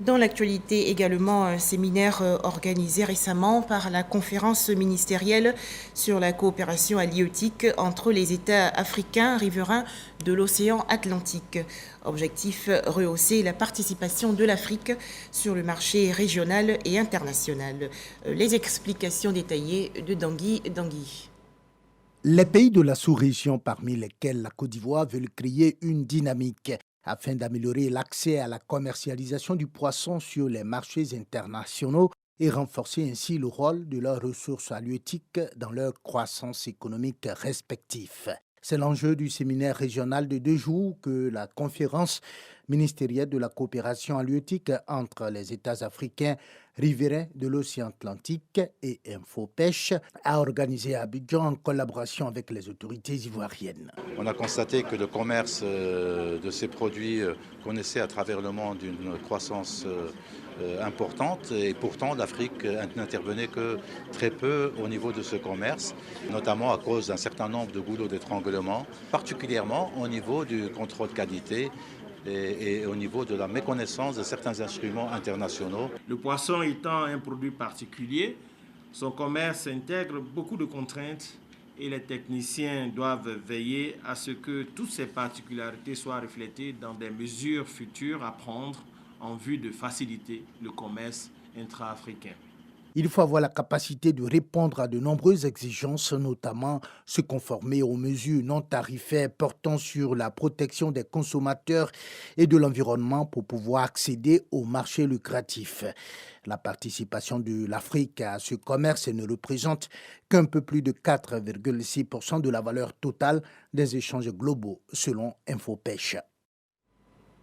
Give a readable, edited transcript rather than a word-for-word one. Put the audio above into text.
Dans l'actualité également, un séminaire organisé récemment par la conférence ministérielle sur la coopération halieutique entre les États africains riverains de l'océan Atlantique. Objectif, rehausser la participation de l'Afrique sur le marché régional et international. Les explications détaillées de Dangui. Les pays de la sous-région, parmi lesquels la Côte d'Ivoire, veulent créer une dynamique afin d'améliorer l'accès à la commercialisation du poisson sur les marchés internationaux et renforcer ainsi le rôle de leurs ressources halieutiques dans leur croissance économique respective. C'est l'enjeu du séminaire régional de 2 jours que la conférence ministérielle de la coopération halieutique entre les États africains riverains de l'océan Atlantique et Infopêche a organisé à Abidjan en collaboration avec les autorités ivoiriennes. On a constaté que le commerce de ces produits connaissait à travers le monde une croissance importante et pourtant l'Afrique n'intervenait que très peu au niveau de ce commerce, notamment à cause d'un certain nombre de goulots d'étranglement, particulièrement au niveau du contrôle qualité et au niveau de la méconnaissance de certains instruments internationaux. Le poisson étant un produit particulier, son commerce intègre beaucoup de contraintes et les techniciens doivent veiller à ce que toutes ces particularités soient reflétées dans des mesures futures à prendre en vue de faciliter le commerce intra-africain. Il faut avoir la capacité de répondre à de nombreuses exigences, notamment se conformer aux mesures non tarifaires portant sur la protection des consommateurs et de l'environnement pour pouvoir accéder au marché lucratif. La participation de l'Afrique à ce commerce ne représente qu'un peu plus de 4,6% de la valeur totale des échanges globaux, selon Infopêche.